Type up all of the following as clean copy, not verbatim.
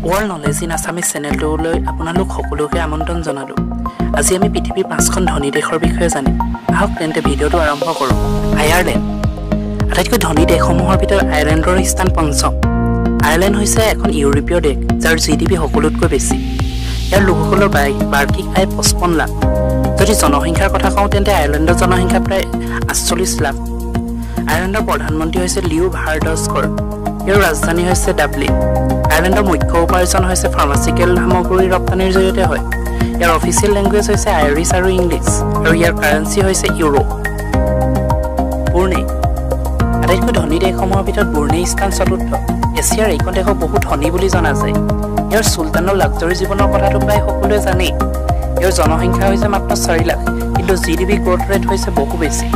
World Knowledge in Assamese চেনেলটোলৈ আপোনালোক সকলোকে আমন্ত্ৰণ জনালো। আজি আমি পৃথিৱীৰ 5খন ধনী দেশৰ বিষয়ে জানিম। আহক তেন্তে ভিডিঅ'টো আৰম্ভ কৰোঁ। আয়াৰলেণ্ড আটাইতকৈ ধনী দেশসমূহৰ ভিতৰত আয়াৰলেণ্ডৰ স্থান 5ম। আয়াৰলেণ্ড হৈছে এখন ইউৰোপীয় দেশ যাৰ GDP সকলোতকৈ বেছি। ইয়াৰ লোকসকলৰ বাৰ্ষিক আয় 55 লাখ। যদি জনসংখ্যাৰ কথা কওঁ তেন্তে আয়াৰলেণ্ডৰ জনসংখ্যা প্ৰায় 48 লাখ। আয়াৰলেণ্ডৰ প্ৰধানমন্ত্ৰী হৈছে লিও ভাৰডস্কৰ। ইয়াৰ ৰাজধানী হৈছে ডাবলিন। আয়াৰলেণ্ডৰ মুখ্য উপাৰ্জন হৈছে ফাৰ্মাচিকেল সামগ্ৰী ৰপ্তানিৰ জৰিয়তে হয়। ইয়াৰ অফিচিয়েল লেংগুৱেজ হৈছে আইৰিছ আৰু ইংলিছ আৰু ইয়াৰ কাৰেন্সি হৈছে ইউৰো। ব্ৰুনেই আটাইতকৈ ধনী দেশসমূহৰ ভিতৰত ব্ৰুনেই স্থান 4ৰ্থ। এছিয়াৰ এইখন দেশক বহুত ধনী বুলি জনা যায়। ইয়াৰ চুলতানৰ লাক্সাৰী জীৱনৰ কথাটো প্ৰায় সকলোৱে জানেই। ইয়াৰ জনসংখ্যা হৈছে মাত্ৰ 4 লাখ, কিন্তু GDP গ্ৰথ ৰেট হৈছে বহু বেছি।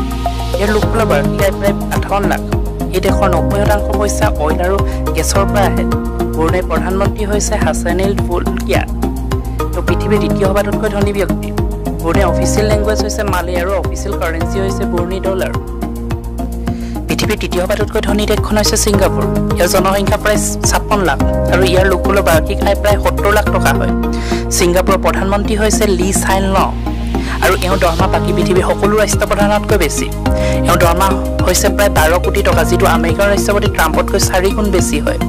ইয়াৰ লোকসকলৰ বাৰ্ষিক আয় প্ৰায় 58 লাখ। এই দেশৰ 90% পইচা অইল আৰু গেছৰ পৰা আহে। ব্ৰুনেইৰ প্ৰধানমন্ত্ৰী হৈছে হাছানেল বুলকিয়াৰ। তেওঁ পৃথিৱীৰ দ্বিতীয় সবাতোতকৈ ধনী ব্যক্তি। ব্ৰুনেইৰ অফিচিয়েল লেংগুৱেজ হৈছে মালে আৰু অফিচিয়েল কাৰেন্সি হৈছে ব্ৰুনেই ডলাৰ। পৃথিৱীৰ তৃতীয় সবাতোতকৈ ধনী দেশখন হৈছে ছিংগাপুৰ। ইয়াৰ জনসংখ্যা প্ৰায় 56 লাখ আৰু ইয়াৰ লোকসকলৰ বাৰ্ষিক আয় প্ৰায় 70 লাখ টকা হয়। ছিংগাপুৰৰ প্ৰধানমন্ত্ৰী হৈছে লি চাইন লং আৰু এওঁৰ দৰমহা বাকী পৃথিৱীৰ সকলো ৰাষ্ট্ৰপ্ৰধানতকৈ বেছি। এওঁৰ দৰমহা হৈছে প্ৰায় 12 কোটি টকা, যিটো আমেৰিকাৰ ৰাষ্ট্ৰপতি ট্ৰাম্পতকৈ 4 গুণ বেছি হয়।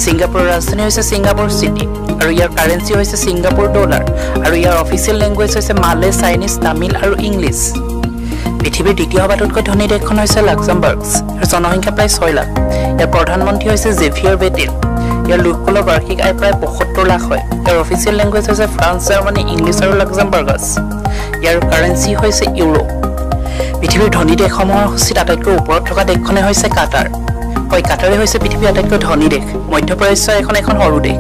ছিংগাপুৰৰ ৰাজধানী হৈছে ছিংগাপুৰ চিটি আৰু ইয়াৰ কাৰেন্সি হৈছে ছিংগাপুৰ ডলাৰ আৰু ইয়াৰ অফিচিয়েল লেংগুৱেজ হৈছে মালে, চাইনিজ, তামিল আৰু ইংলিছ। পৃথিৱীৰ দ্বিতীয় সবাতোতকৈ ধনী দেশখন হৈছে লাক্সামবাৰ্গ আৰু জনসংখ্যা প্ৰায় 6 লাখ। ইয়াৰ প্ৰধানমন্ত্ৰী হৈছে জেভিয়াৰ বেটেল। ইয়াৰ লোকসকলৰ বাৰ্ষিক আয় প্ৰায় 72 লাখ হয়। ইয়াৰ অফিচিয়েল লেংগুৱেজ হৈছে ফ্ৰান্স, জাৰ্মানী, ইংলিছ আৰু লাক্সামবাৰ্গাছ। ইয়াৰ কাৰেন্সি হৈছে ইউৰো। পৃথিৱীৰ ধনী দেশসমূহৰ সূচীত আটাইতকৈ ওপৰত থকা দেশখনে হৈছে কাটাৰ। হয়, কাটাৰে হৈছে পৃথিৱীৰ আটাইতকৈ ধনী দেশ। মধ্যপ্ৰাচ্যৰ এখন সৰু দেশ।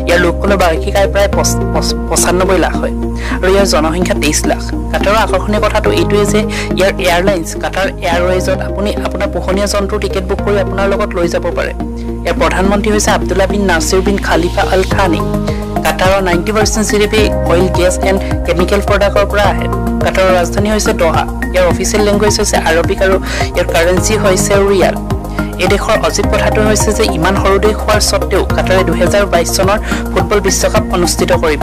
ইয়াৰ লোকসকলৰ বাৰ্ষিক আয় প্ৰায় 95 লাখ হয় আৰু ইয়াৰ জনসংখ্যা 23 লাখ। কাটাৰৰ আকৰ্ষণীয় কথাটো এইটোৱে যে ইয়াৰ এয়াৰলাইন্স কাটাৰ এয়াৰৱেজত আপুনি আপোনাৰ পোহনীয়া জন্তুৰ টিকেট বুক কৰি আপোনাৰ লগত লৈ যাব পাৰে। ইয়াৰ প্ৰধানমন্ত্ৰী হৈছে আব্দুল্লাহ বিন নাছিৰ বিন খালিফা আল থানি। কাটাৰৰ 90% GDP oil, gas and chemical প্ৰডাক্টৰ পৰা আহে। কাটাৰৰ ৰাজধানী হৈছে দোহা। ইয়াৰ অফিচিয়েল লেংগুৱেজ হৈছে আৰবিক আৰু ইয়াৰ কাৰেন্সি হৈছে ৰিয়াল। এই দেশৰ অজীৱ কথাটো হৈছে যে ইমান সৰু দেশ হোৱাৰ স্বত্তেও কাটাৰে 2022 চনৰ ফুটবল বিশ্বকাপ অনুষ্ঠিত কৰিব।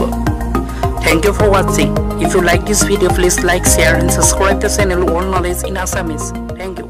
Thank you for watching. If you like this video, please like, share and subscribe the channel World Knowledge in Assamese. Thank you.